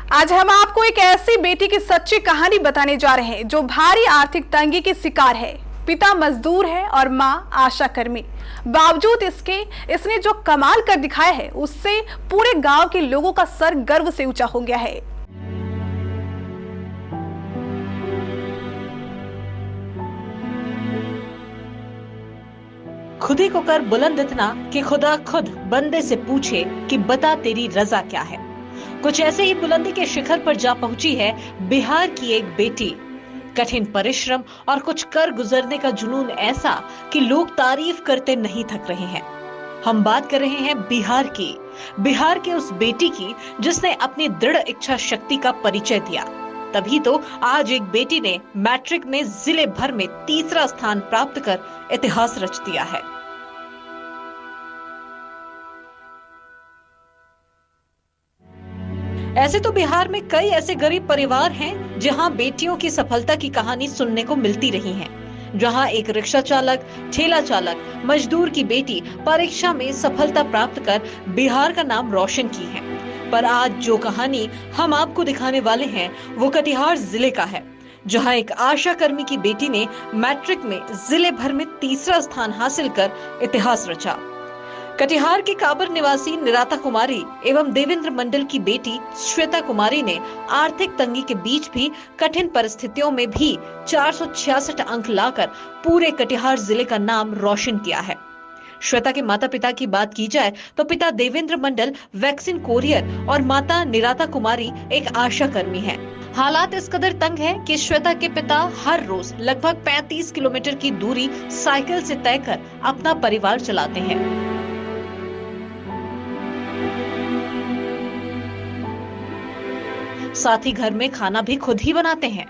आज हम आपको एक ऐसी बेटी की सच्ची कहानी बताने जा रहे हैं जो भारी आर्थिक तंगी की शिकार है। पिता मजदूर है और मां आशा कर्मी। बावजूद इसके इसने जो कमाल कर दिखाया है उससे पूरे गांव के लोगों का सर गर्व से ऊंचा हो गया है। खुदी को कर बुलंद इतना कि खुदा खुद बंदे से पूछे कि बता तेरी रजा क्या है। कुछ ऐसे ही बुलंदी के शिखर पर जा पहुंची है बिहार की एक बेटी। कठिन परिश्रम और कुछ कर गुजरने का जुनून ऐसा कि लोग तारीफ करते नहीं थक रहे हैं। हम बात कर रहे हैं बिहार के उस बेटी की जिसने अपनी दृढ़ इच्छा शक्ति का परिचय दिया। तभी तो आज एक बेटी ने मैट्रिक में जिले भर में तीसरा स्थान प्राप्त कर इतिहास रच दिया है। ऐसे तो बिहार में कई ऐसे गरीब परिवार हैं जहां बेटियों की सफलता की कहानी सुनने को मिलती रही है, जहां एक रिक्शा चालक, ठेला चालक, मजदूर की बेटी परीक्षा में सफलता प्राप्त कर बिहार का नाम रोशन की है। पर आज जो कहानी हम आपको दिखाने वाले हैं वो कटिहार जिले का है, जहां एक आशा कर्मी की बेटी ने मैट्रिक में जिले भर में तीसरा स्थान हासिल कर इतिहास रचा। कटिहार के काबर निवासी निराता कुमारी एवं देवेंद्र मंडल की बेटी श्वेता कुमारी ने आर्थिक तंगी के बीच भी कठिन परिस्थितियों में भी 466 अंक लाकर पूरे कटिहार जिले का नाम रोशन किया है। श्वेता के माता पिता की बात की जाए तो पिता देवेंद्र मंडल वैक्सीन कोरियर और माता निराता कुमारी एक आशा कर्मी है। हालात इस कदर तंग है कि श्वेता के पिता हर रोज लगभग 35 किलोमीटर की दूरी साइकिल से तय कर अपना परिवार चलाते हैं। साथ ही घर में खाना भी खुद ही बनाते हैं।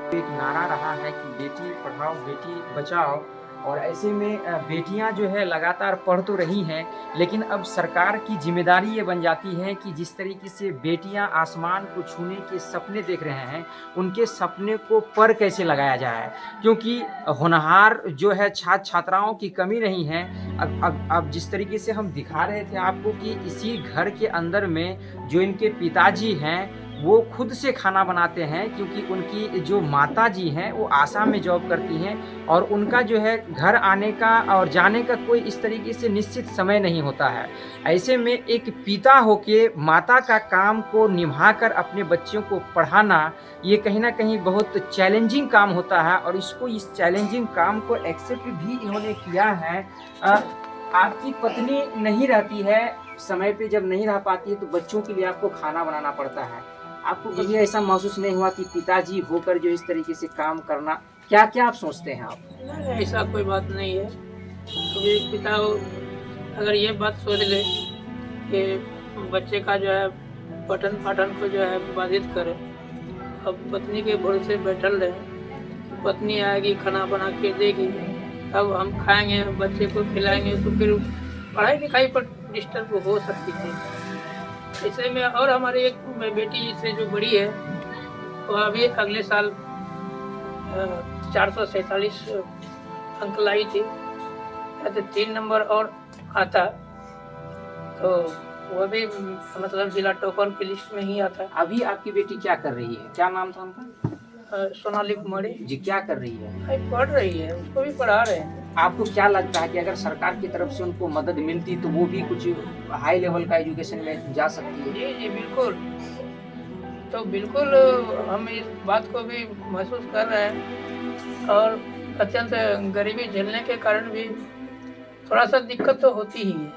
एक नारा रहा है कि बेटी पढ़ाओ बेटी बचाओ, और ऐसे में बेटियां जो है लगातार पढ़ तो रही हैं, लेकिन अब सरकार की जिम्मेदारी ये बन जाती है कि जिस तरीके से बेटियां आसमान को छूने के सपने देख रहे हैं, उनके सपने को पर कैसे लगाया जाए, क्योंकि होनहार जो है छात्र छात्राओं की कमी नहीं है। अब जिस तरीके से हम दिखा रहे थे आपको कि इसी घर के अंदर में जो इनके पिताजी हैं वो खुद से खाना बनाते हैं, क्योंकि उनकी जो माता जी हैं वो आसाम में जॉब करती हैं और उनका जो है घर आने का और जाने का कोई इस तरीके से निश्चित समय नहीं होता है। ऐसे में एक पिता होके माता का काम को निभाकर अपने बच्चों को पढ़ाना, ये कहीं ना कहीं बहुत चैलेंजिंग काम होता है, और इस चैलेंजिंग काम को एक्सेप्ट भी इन्होंने किया है। आपकी पत्नी नहीं रहती है, समय पे जब नहीं रह पाती है तो बच्चों के लिए आपको खाना बनाना पड़ता है। आपको कभी ऐसा महसूस नहीं हुआ कि पिताजी होकर जो इस तरीके से काम करना, क्या क्या आप सोचते हैं आप? नहीं, ऐसा कोई बात नहीं है। कभी पिता अगर ये बात सोच ले कि बच्चे का जो है पठन पाठन को जो है बाधित करे, अब पत्नी के भरोसे बैठल रहे, पत्नी आएगी खाना बना के देगी, तब हम खाएंगे, बच्चे को खिलाएंगे, तो फिर पढ़ाई लिखाई पर डिस्टर्ब हो सकती थी। इसलिए मैं और हमारी एक बेटी से जो बड़ी है वो अभी अगले साल 447 अंक लाई थी, तो 3 नंबर और आता तो वो भी मतलब जिला टॉपर की लिस्ट में ही आता। अभी आपकी बेटी क्या कर रही है, क्या नाम था उनका? सोनाली कुमारी जी। क्या कर रही है? पढ़ रही है, उसको भी पढ़ा रहे हैं। आपको क्या लगता है कि अगर सरकार की तरफ से उनको मदद मिलती तो वो भी कुछ हाई लेवल का एजुकेशन में जा सकती है? जी जी बिल्कुल। तो बिल्कुल हम इस बात को भी महसूस कर रहे हैं, और अत्यंत गरीबी झेलने के कारण भी थोड़ा सा दिक्कत तो होती ही है।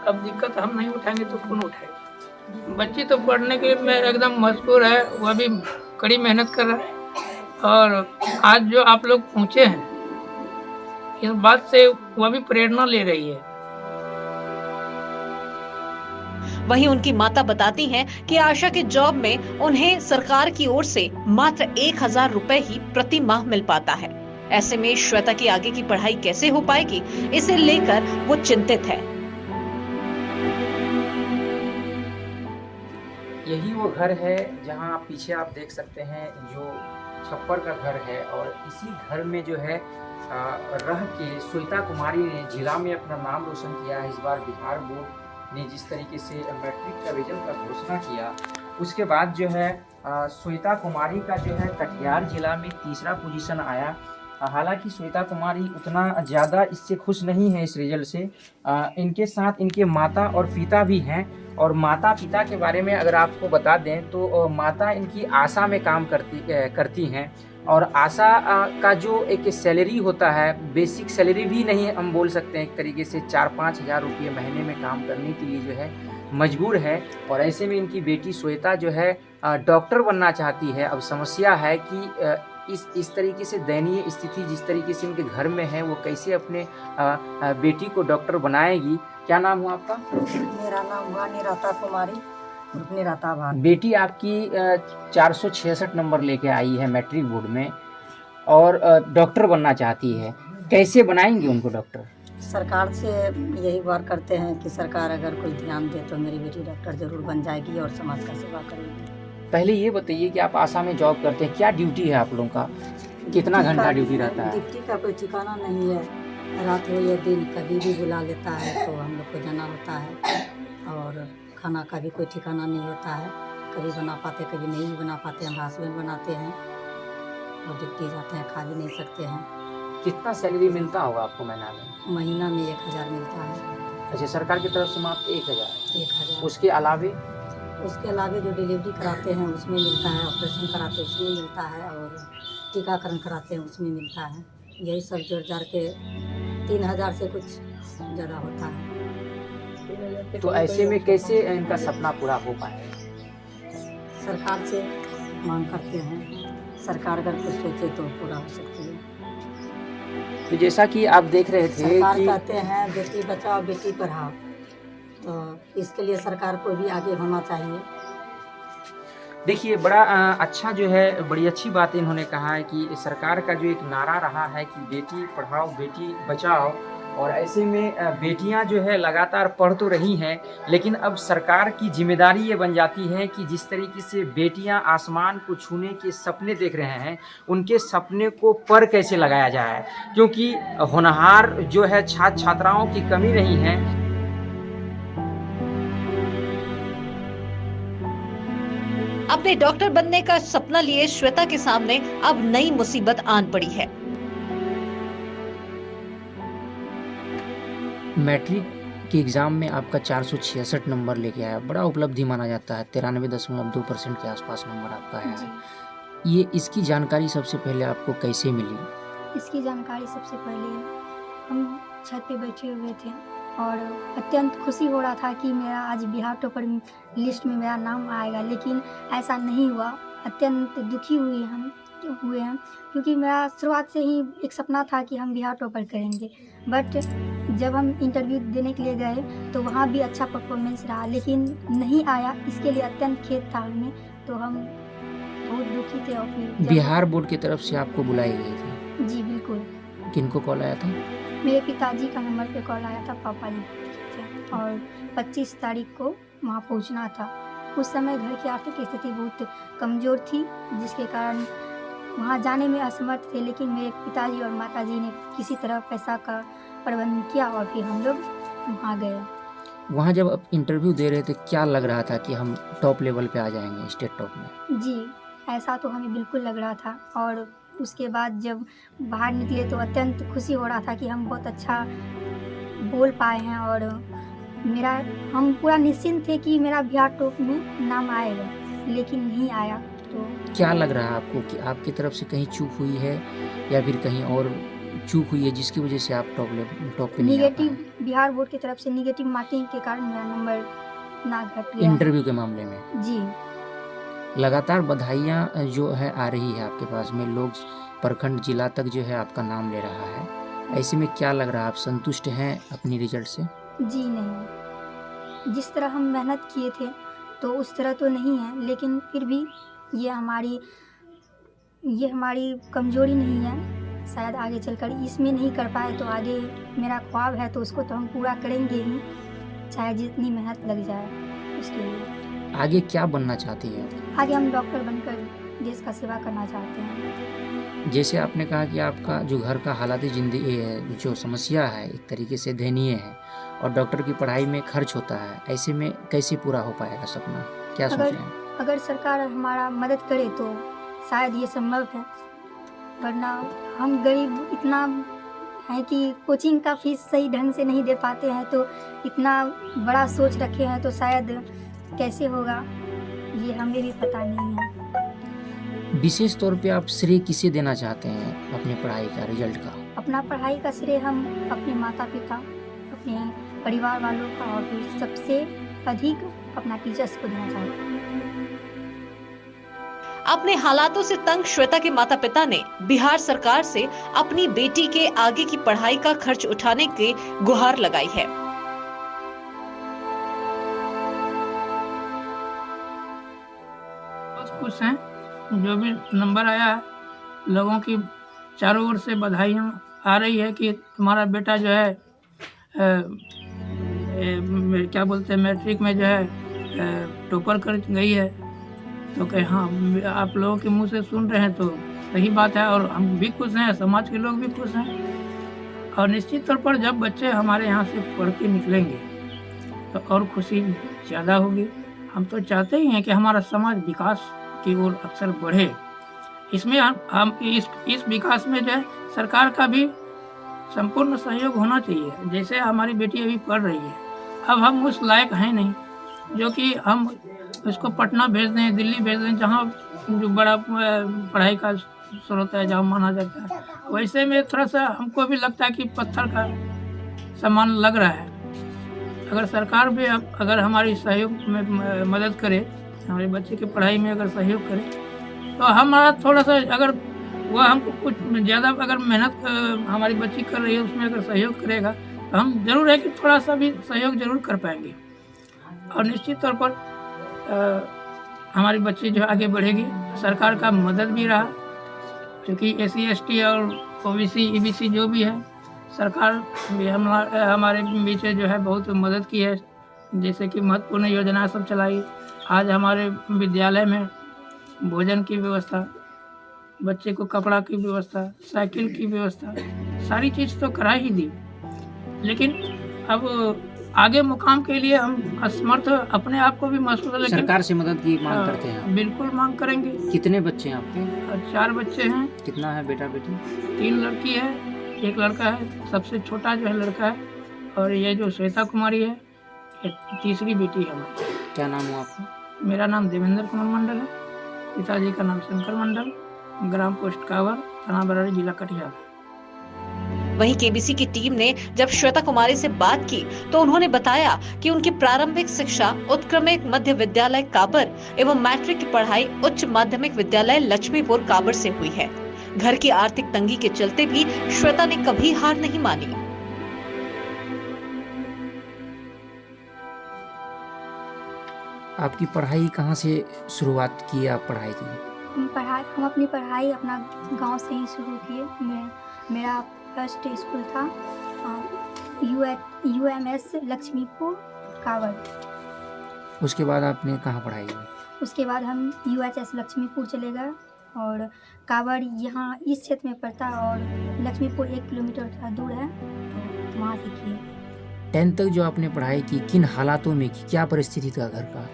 अब दिक्कत हम नहीं उठाएंगे तो कौन उठाएगा? बच्ची तो पढ़ने के में एकदम मजबूर है, वह भी कड़ी मेहनत कर रहा है, और आज जो आप लोग पहुँचे हैं इस बात से वह भी प्रेरणा ले रही है। वहीं उनकी माता बताती हैं कि आशा के जॉब में उन्हें सरकार की ओर से मात्र 1000 रुपए ही प्रति माह मिल पाता है। ऐसे में श्वेता की आगे की पढ़ाई कैसे हो पाएगी, इसे लेकर वो चिंतित है। यही वो घर है जहाँ पीछे आप देख सकते हैं, जो छप्पर का घर है, और इसी घर में जो है रह के श्वेता कुमारी ने जिला में अपना नाम रोशन किया है। इस बार बिहार बोर्ड ने जिस तरीके से मैट्रिक का रिजल्ट का घोषणा किया, उसके बाद जो है श्वेता कुमारी का जो है कटिहार जिला में तीसरा पोजीशन आया। हालांकि श्वेता कुमारी उतना ज़्यादा इससे खुश नहीं है इस रिजल्ट से। इनके साथ इनके माता और पिता भी हैं, और माता पिता के बारे में अगर आपको बता दें तो माता इनकी आशा में काम करती हैं, और आशा का जो एक सैलरी होता है, बेसिक सैलरी भी नहीं हम बोल सकते हैं, एक तरीके से 4-5 हज़ार रुपये महीने में काम करने के लिए जो है मजबूर है। और ऐसे में इनकी बेटी श्वेता जो है डॉक्टर बनना चाहती है। अब समस्या है कि इस तरीके से दयनीय स्थिति जिस तरीके से इनके घर में है, वो कैसे अपने बेटी को डॉक्टर बनाएगी। क्या नाम हुआ आपका? मेरा नाम हुआ निराता कुमारी, निराता भान। बेटी आपकी 466 नंबर लेके आई है मैट्रिक बोर्ड में, और डॉक्टर बनना चाहती है। कैसे बनाएंगे उनको डॉक्टर? सरकार से यही गुहार करते हैं कि सरकार अगर कोई ध्यान दे तो मेरी बेटी डॉक्टर जरूर बन जाएगी और समाज का सेवा करेगी। पहले ये बताइए कि आप आशा में जॉब करते हैं, क्या ड्यूटी है आप लोगों का? कितना घंटा ड्यूटी रहता है? ड्यूटी का कोई ठिकाना नहीं है, रात हो या दिन कभी भी बुला लेता है तो हम लोग को जाना होता है। और खाना का भी कोई ठिकाना नहीं होता है, कभी बना पाते कभी नहीं भी बना पाते। हम हस्बैंड बनाते हैं और ड्यूटी जाते हैं, खा भी नहीं सकते हैं। कितना सैलरी मिलता होगा आपको महीना में? महीना में 1000 मिलता है। अच्छा, सरकार की तरफ से मात्र 1000? 1000। उसके अलावे जो डिलीवरी कराते हैं उसमें मिलता है, ऑपरेशन कराते हैं उसमें मिलता है, और टीकाकरण कराते हैं उसमें मिलता है। यही सब जोड़ जाड़ के 3000 से कुछ ज़्यादा होता है। तो ऐसे में कैसे इनका सपना पूरा हो पाए? सरकार से मांग करते हैं, सरकार अगर कुछ सोचे तो पूरा हो सकती है। तो जैसा कि आप देख रहे थे सरकार कि कहते हैं बेटी बचाओ बेटी पढ़ाओ, तो इसके लिए सरकार को भी आगे होना चाहिए। देखिए, बड़ा अच्छा जो है, बड़ी अच्छी बात इन्होंने कहा है कि सरकार का जो एक नारा रहा है कि बेटी पढ़ाओ बेटी बचाओ, और ऐसे में बेटियां जो है लगातार पढ़ तो रही हैं, लेकिन अब सरकार की जिम्मेदारी ये बन जाती है कि जिस तरीके से बेटियां आसमान को छूने के सपने देख रहे हैं, उनके सपने को पर कैसे लगाया जाए, क्योंकि होनहार जो है छात्र छात्राओं की कमी नहीं है। अपने डॉक्टर बनने का सपना लिए श्वेता के सामने अब नई मुसीबत आन पड़ी है। मैट्रिक के एग्ज़ाम में आपका 466 नंबर लेके आया, बड़ा उपलब्धि माना जाता है। 93.2% के आसपास नंबर आपका आया है। ये इसकी जानकारी सबसे पहले आपको कैसे मिली? इसकी जानकारी सबसे पहले हम छत पे बैठे हुए थे और अत्यंत खुशी हो रहा था कि मेरा आज बिहार टॉपर लिस्ट में मेरा नाम आएगा, लेकिन ऐसा नहीं हुआ। अत्यंत दुखी हुए हैं क्योंकि मेरा शुरुआत से ही एक सपना था कि हम बिहार टॉपर करेंगे। बट जब हम इंटरव्यू देने के लिए गए तो वहाँ भी अच्छा परफॉर्मेंस रहा, लेकिन नहीं आया। इसके लिए अत्यंत खेद था हमें, तो हम बहुत दुखी थे। और फिर बिहार बोर्ड की तरफ से आपको बुलाई गई थी? जी बिल्कुल। किनको कॉल आया था? मेरे पिताजी का नंबर पे कॉल आया था, पापा जी से, और 25 तारीख को वहाँ पहुँचना था। उस समय घर की आर्थिक स्थिति बहुत कमज़ोर थी, जिसके कारण वहाँ जाने में असमर्थ थे। लेकिन मेरे पिताजी और माताजी ने किसी तरह पैसा का प्रबंध किया और फिर हम लोग वहाँ गए। वहाँ जब आप इंटरव्यू दे रहे थे, क्या लग रहा था कि हम टॉप लेवल पे आ जाएंगे, स्टेट टॉप में? जी, ऐसा तो हमें बिल्कुल लग रहा था। और उसके बाद जब बाहर निकले तो अत्यंत खुशी हो रहा था कि हम बहुत अच्छा बोल पाए हैं, और हम पूरा निश्चिंत थे कि मेरा बिहार टॉप में नाम आएगा, लेकिन नहीं आया। तो क्या लग रहा है आपको कि आपकी तरफ से कहीं चूक हुई है या फिर कहीं और चूक हुई है जिसकी वजह से आप टॉप पे नहीं आ पाए? निगेटिव, बिहार बोर्ड की तरफ से निगेटिव मार्किंग के कारण मेरा नंबर ना घट गया। इंटरव्यू के मामले में जी, लगातार बधाइयाँ जो है आ रही है आपके पास में, लोग प्रखंड जिला तक जो है आपका नाम ले रहा है। ऐसे में क्या लग रहा है, आप संतुष्ट हैं अपनी रिजल्ट से? जी नहीं, जिस तरह हम मेहनत किए थे तो उस तरह तो नहीं है, लेकिन फिर भी ये हमारी कमजोरी नहीं है। शायद आगे चलकर इसमें नहीं कर पाए तो आगे मेरा ख्वाब है, तो उसको तो हम पूरा करेंगे ही, चाहे जितनी मेहनत लग जाए उसके लिए। आगे क्या बनना चाहती है? आगे हम डॉक्टर बनकर देश का सेवा करना चाहते हैं। जैसे आपने कहा कि आपका जो घर का हालात ज़िंदगी है, जो समस्या है एक तरीके से दयनीय है, और डॉक्टर की पढ़ाई में खर्च होता है, ऐसे में कैसे पूरा हो पाएगा सपना, क्या सोच अगर रहे हैं? अगर सरकार हमारा मदद करे तो शायद ये संभव है, वरना हम गरीब इतना है कि कोचिंग का फीस सही ढंग से नहीं दे पाते हैं, तो इतना बड़ा सोच रखे हैं तो शायद कैसे होगा ये हमें भी पता नहीं है। विशेष तौर पे आप श्रेय किसे देना चाहते हैं अपने पढ़ाई का, रिजल्ट का? अपना पढ़ाई का श्रेय हम अपने माता पिता, अपने परिवार वालों का और फिर सबसे अधिक अपना टीचर्स को देना चाहते हैं। अपने हालातों से तंग श्वेता के माता पिता ने बिहार सरकार से अपनी बेटी के आगे की पढ़ाई का खर्च उठाने की गुहार लगाई है। बहुत खुश हैं, जो भी नंबर आया है लोगों की चारों ओर से बधाइयाँ आ रही है कि तुम्हारा बेटा जो है क्या बोलते हैं मैट्रिक में जो है टॉपर कर गई है। तो कहे हाँ, आप लोगों के मुंह से सुन रहे हैं तो सही बात है, और हम भी खुश हैं, समाज के लोग भी खुश हैं। और निश्चित तौर पर जब बच्चे हमारे यहाँ से पढ़ के निकलेंगे तो और खुशी ज़्यादा होगी। हम तो चाहते ही हैं कि हमारा समाज विकास की ओर अक्सर बढ़े। इसमें हम इस विकास में जो है सरकार का भी संपूर्ण सहयोग होना चाहिए। जैसे हमारी बेटी अभी पढ़ रही है, अब हम उस लायक हैं नहीं जो कि हम उसको पटना भेज दें, दिल्ली भेज दें, जहाँ जो बड़ा पढ़ाई का स्रोत है, जहाँ माना जाता है। वैसे में थोड़ा सा हमको भी लगता है कि पत्थर का सामान लग रहा है। अगर सरकार भी अगर हमारी सहयोग में मदद करे, हमारे बच्चे की पढ़ाई में अगर सहयोग करे, तो हमारा थोड़ा सा अगर वह हमको कुछ ज़्यादा अगर मेहनत हमारी बच्ची कर रही है उसमें अगर सहयोग करेगा तो हम जरूर है कि थोड़ा सा भी सहयोग जरूर कर पाएंगे। और निश्चित तौर पर हमारी बच्ची जो आगे बढ़ेगी। सरकार का मदद भी रहा, क्योंकि SC ST और OBC EBC जो भी है, सरकार भी हमारे बीच जो है बहुत मदद की है। जैसे कि महत्वपूर्ण योजना सब चलाई। आज हमारे विद्यालय में भोजन की व्यवस्था, बच्चे को कपड़ा की व्यवस्था, साइकिल की व्यवस्था, सारी चीज़ तो करा ही दी। लेकिन अब आगे मुकाम के लिए हम असमर्थ अपने आप को भी महसूस है, लेकिन सरकार से मदद की मांग करते हैं आप? बिल्कुल मांग करेंगे। कितने बच्चे हैं आपके? 4 बच्चे हैं। कितना है बेटा बेटी? 3 लड़की है, 1 लड़का है। सबसे छोटा जो है लड़का है, और ये जो श्वेता कुमारी है ये तीसरी बेटी है हमारी। क्या नाम हुआ आपका? मेरा नाम देवेंद्र कुमार मंडल है, पिताजी का नाम शंकर मंडल, ग्राम पोस्ट कावर, थाना बरारी, जिला कटिहार। वहीं KBC की टीम ने जब श्वेता कुमारी से बात की तो उन्होंने बताया कि उनकी प्रारंभिक शिक्षा उत्क्रमिक मध्य विद्यालय काबर एवं मैट्रिक की पढ़ाई उच्च माध्यमिक विद्यालय लक्ष्मीपुर काबर से हुई है। घर की आर्थिक तंगी के चलते भी श्वेता ने कभी हार नहीं मानी। आपकी पढ़ाई कहाँ से शुरुआत की आप पढ़ाई की? हम अपनी पढ़ाई अपना गांव से ही शुरू किए। मेरा फर्स्ट स्कूल था UMS लक्ष्मीपुर कावड़। उसके बाद आपने कहाँ पढ़ाई की? उसके बाद हम UHS लक्ष्मीपुर चले गए, और कावड़ यहाँ इस क्षेत्र में पड़ता है और लक्ष्मीपुर 1 किलोमीटर दूर है, तो वहाँ से किए। 10th तक जो आपने पढ़ाई की, किन हालातों में की, क्या परिस्थिति था घर का?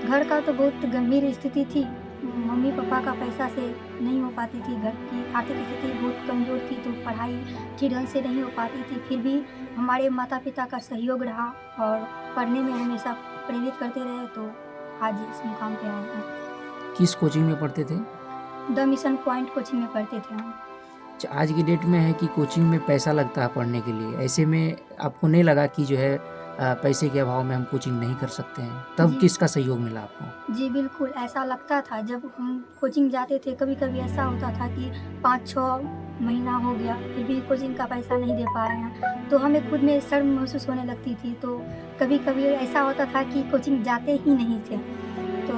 घर का तो बहुत गंभीर स्थिति थी। मम्मी पापा का पैसा से नहीं हो पाती थी, घर की आर्थिक स्थिति बहुत कमज़ोर थी, तो पढ़ाई ठीक ढंग से नहीं हो पाती थी। फिर भी हमारे माता पिता का सहयोग रहा और पढ़ने में हमेशा प्रेरित करते रहे, तो आज इस मुकाम पे आए हैं। किस कोचिंग में पढ़ते थे? द मिशन पॉइंट कोचिंग में पढ़ते थे हम। आज की डेट में है कि कोचिंग में पैसा लगता है पढ़ने के लिए, ऐसे में आपको नहीं लगा कि जो है पैसे के अभाव में हम कोचिंग नहीं कर सकते हैं? तब किसका सहयोग मिला आपको? जी बिल्कुल, ऐसा लगता था जब हम कोचिंग जाते थे। कभी कभी ऐसा होता था कि 5-6 महीना हो गया फिर भी कोचिंग का पैसा नहीं दे पाए हैं, तो हमें खुद में शर्म महसूस होने लगती थी। तो कभी कभी ऐसा होता था कि कोचिंग जाते ही नहीं थे। तो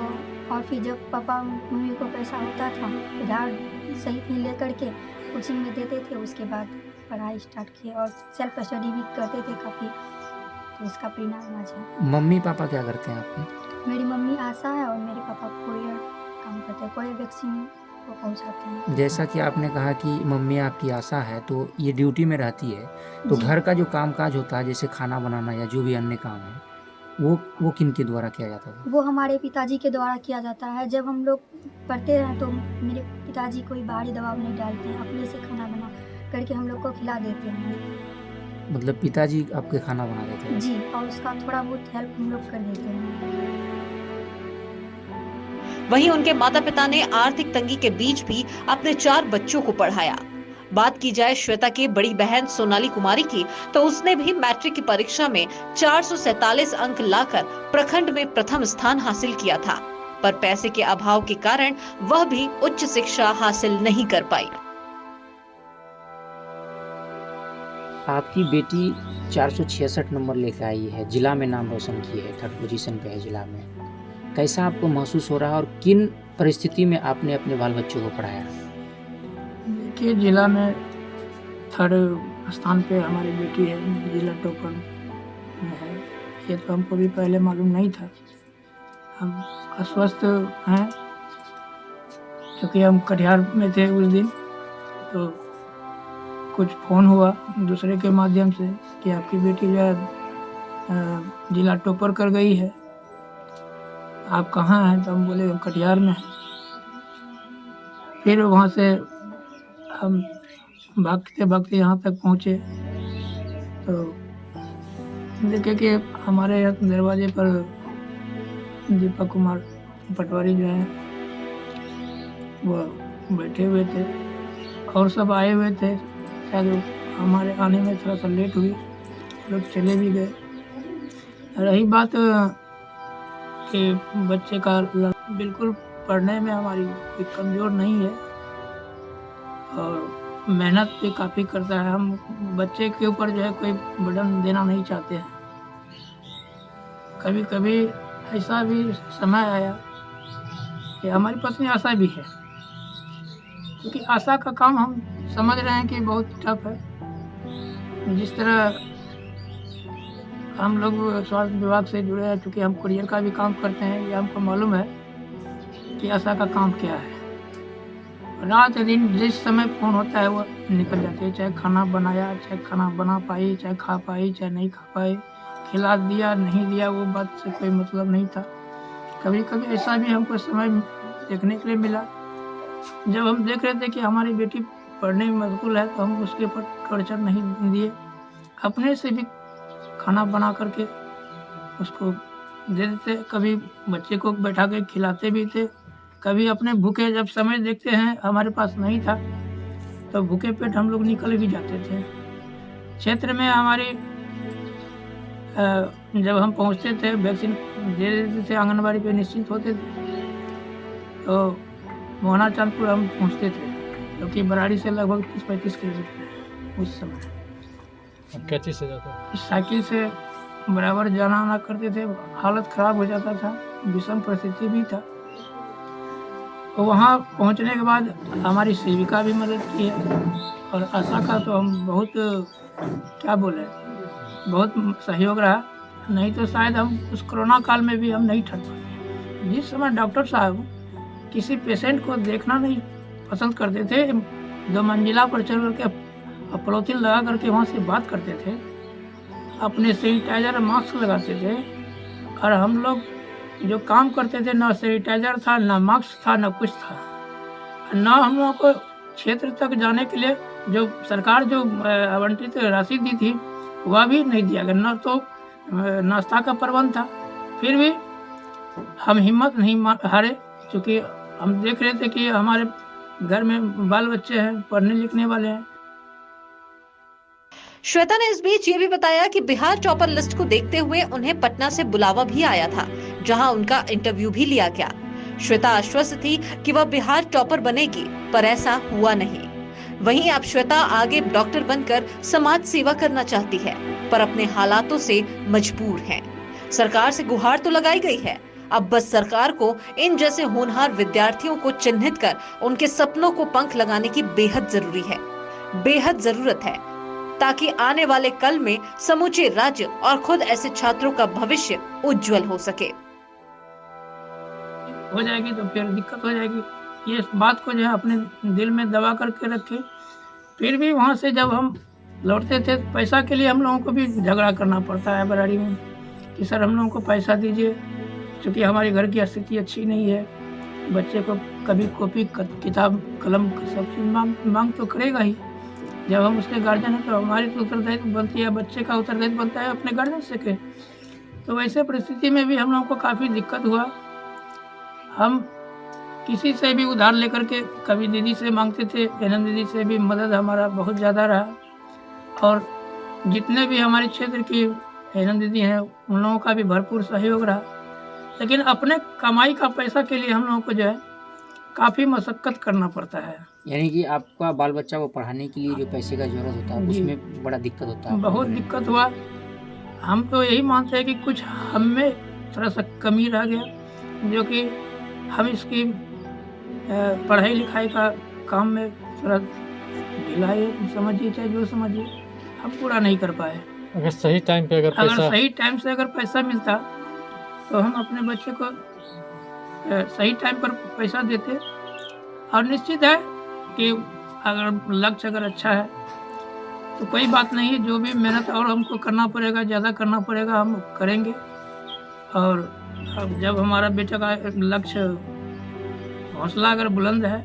और फिर जब पापा मम्मी को पैसा होता था उधार सहित में लेकर के कोचिंग में देते थे, उसके बाद पढ़ाई स्टार्ट किए और सेल्फ स्टडी भी करते थे काफ़ी, तो इसका परिणाम आज है। मम्मी पापा क्या करते हैं आपके? मेरी मम्मी आशा है और मेरे पापा कोरियर काम करते हैं, कोरियर वैक्सीन को पहुंचाते हैं। जैसा कि आपने कहा कि मम्मी आपकी आशा है, तो ये ड्यूटी में रहती है, तो जी। घर का जो कामकाज होता है जैसे खाना बनाना या जो भी अन्य काम है, वो किन के द्वारा किया जाता है? वो हमारे पिताजी के द्वारा किया जाता है। जब हम लोग पढ़ते हैं तो मेरे पिताजी कोई बाहरी दबाव नहीं डालते हैं, अपने से खाना बना करके हम लोग को खिला देते हैं। मतलब पिताजी आपके खाना बना देते हैं? जी, और उसका थोड़ा बहुत हेल्प हम लोग कर देते हैं। वहीं उनके माता पिता ने आर्थिक तंगी के बीच भी अपने 4 बच्चों को पढ़ाया। बात की जाए श्वेता की बड़ी बहन सोनाली कुमारी की, तो उसने भी मैट्रिक की परीक्षा में 447 अंक लाकर प्रखंड में प्रथम स्थान हासिल किया था, पर पैसे के अभाव के कारण वह भी उच्च शिक्षा हासिल नहीं कर पाई। आपकी बेटी 466 नंबर लेकर आई है, जिला में नाम रोशन की है, 3rd पोजीशन पे है जिला में। कैसा आपको महसूस हो रहा है और किन परिस्थिति में आपने अपने बाल बच्चों को पढ़ाया? देखिए, जिला में 3rd स्थान पे हमारी बेटी है, जिला टॉपर में है। ये तो हमको भी पहले मालूम नहीं था। हम अस्वस्थ हैं क्योंकि हम कटिहार में थे उस दिन, तो कुछ फ़ोन हुआ दूसरे के माध्यम से कि आपकी बेटी जो है जिला टॉपर कर गई है, आप कहाँ हैं? तो हम बोले हम कटिहार में हैं। फिर वहाँ से हम भागते भागते यहाँ तक पहुँचे तो देखे कि हमारे दरवाजे पर दीपक कुमार पटवारी जो हैं वो बैठे हुए थे और सब आए हुए थे। शायद हमारे आने में थोड़ा सा लेट हुई, लोग चले भी गए। रही बात कि बच्चे का बिल्कुल पढ़ने में हमारी कोई कमज़ोर नहीं है और मेहनत भी काफ़ी करता है। हम बच्चे के ऊपर जो है कोई बर्डन देना नहीं चाहते हैं। कभी कभी ऐसा भी समय आया कि हमारी पास में आशा भी है, क्योंकि आशा का काम हम समझ रहे हैं कि बहुत टफ है। जिस तरह हम लोग स्वास्थ्य विभाग से जुड़े हैं, क्योंकि हम कुरियर का भी काम करते हैं, ये हमको मालूम है कि आशा का काम क्या है। रात दिन जिस समय फ़ोन होता है वो निकल जाते हैं, चाहे खाना बनाया, चाहे खाना बना पाई, चाहे खा पाई, चाहे नहीं खा पाई, खिला दिया नहीं दिया, वो बात से कोई मतलब नहीं था। कभी कभी ऐसा भी हमको समय देखने के लिए मिला जब हम देख रहे थे कि हमारी बेटी पढ़ने में मशगूल है, तो हम उसके ऊपर टॉर्चर नहीं दिए, अपने से भी खाना बना करके उसको दे देते। कभी बच्चे को बैठा के खिलाते भी थे, कभी अपने भूखे जब समय देखते हैं हमारे पास नहीं था तो भूखे पेट हम लोग निकल भी जाते थे। क्षेत्र में हमारी जब हम पहुंचते थे वैक्सीन दे देते थे, आंगनबाड़ी पे निश्चिंत होते थे, तो मोहना चांदपुर हम पहुंचते थे, क्योंकि बराड़ी से लगभग 30-35 किलोमीटर उस समय। क्या चीज़ से जाता है? साइकिल से बराबर जाना आना करते थे, हालत ख़राब हो जाता था, विषम परिस्थिति भी था। तो वहाँ पहुँचने के बाद हमारी सेविका भी मदद की है और आशा का तो हम बहुत क्या बोले, बहुत सहयोग रहा। नहीं तो शायद हम उस कोरोना काल में भी हम नहीं ठहर पाते। जिस समय डॉक्टर साहब किसी पेशेंट को देखना नहीं पसंद करते थे, 2 मंजिला पर चढ़ करके पॉलीथीन लगा करके वहाँ से बात करते थे, अपने सैनिटाइजर मास्क लगाते थे, और हम लोग जो काम करते थे ना सैनिटाइजर था, ना मास्क था, ना कुछ था। ना हम लोगों को क्षेत्र तक जाने के लिए जो सरकार जो आवंटित राशि दी थी वह भी नहीं दिया गया, ना तो नाश्ता का प्रबंध था। फिर भी हम हिम्मत नहीं हारे, क्योंकि हम देख रहे थे कि हमारे घर में बाल बच्चे हैं, पढ़ने लिखने वाले हैं। श्वेता ने इस बीच ये भी बताया कि बिहार टॉपर लिस्ट को देखते हुए उन्हें पटना से बुलावा भी आया था, जहां उनका इंटरव्यू भी लिया गया। श्वेता आश्वस्त थी कि वह बिहार टॉपर बनेगी, पर ऐसा हुआ नहीं। वहीं अब श्वेता आगे डॉक्टर बनकर समाज सेवा करना चाहती है, पर अपने हालातों से मजबूर है। सरकार से गुहार तो लगाई गई है, अब बस सरकार को इन जैसे होनहार विद्यार्थियों को चिन्हित कर उनके सपनों को पंख लगाने की बेहद जरूरी है, बेहद जरूरत है, ताकि आने वाले कल में समूचे राज्य और खुद ऐसे छात्रों का भविष्य उज्जवल हो सके। हो जाएगी तो फिर दिक्कत हो जाएगी, ये बात को जो है अपने दिल में दबा करके रखे। फिर भी वहाँ से जब हम लौटते थे पैसा के लिए हम लोगों को भी झगड़ा करना पड़ता है बराड़ी में कि सर हम लोगों को पैसा दीजिए, क्योंकि हमारे घर की स्थिति अच्छी नहीं है। बच्चे को कभी कॉपी किताब कलम सब चीज़ मांग तो करेगा ही। जब हम उसके गार्जियन हैं तो हमारी तो उत्तरदायित्व बनती है, बच्चे का उत्तरदायित्व बनता है अपने गार्जियन से के। तो वैसे परिस्थिति में भी हम लोगों को काफ़ी दिक्कत हुआ। हम किसी से भी उधार लेकर के कभी दीदी से मांगते थे, एनम दीदी से भी मदद हमारा बहुत ज़्यादा रहा। और जितने भी हमारे क्षेत्र की एनम दीदी हैं उन लोगों का भी भरपूर सहयोग रहा। लेकिन अपने कमाई का पैसा के लिए हम लोगों को जो है काफ़ी मशक्क़त करना पड़ता है। यानी कि आपका बाल बच्चा को पढ़ाने के लिए जो पैसे का जरूरत होता है जी। उसमें बड़ा दिक्कत होता है। बहुत दिक्कत हुआ। हम तो यही मानते हैं कि कुछ हम में थोड़ा सा कमी रह गया, जो कि हम इसकी पढ़ाई लिखाई का काम में थोड़ा ढिलाई समझिए चाहे जो समझिए, हम पूरा नहीं कर पाए। अगर सही टाइम पे अगर पैसा सही टाइम से अगर पैसा मिलता तो हम अपने बच्चे को सही टाइम पर पैसा देते। और निश्चित है कि अगर लक्ष्य अगर अच्छा है तो कोई बात नहीं है, जो भी मेहनत और हमको करना पड़ेगा, ज़्यादा करना पड़ेगा, हम करेंगे। और अब जब हमारा बेटा का लक्ष्य हौसला अगर बुलंद है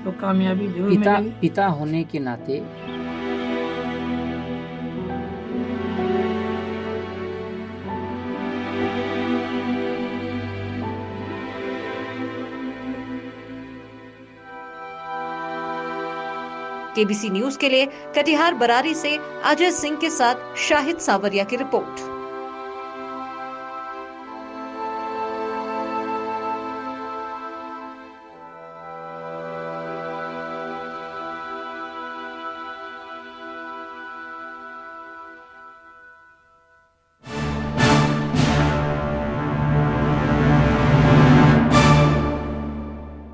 तो कामयाबी जरूर मिलेगी। पिता होने के नाते केबीसी न्यूज के लिए कटिहार बरारी से अजय सिंह के साथ शाहिद सावरिया की रिपोर्ट।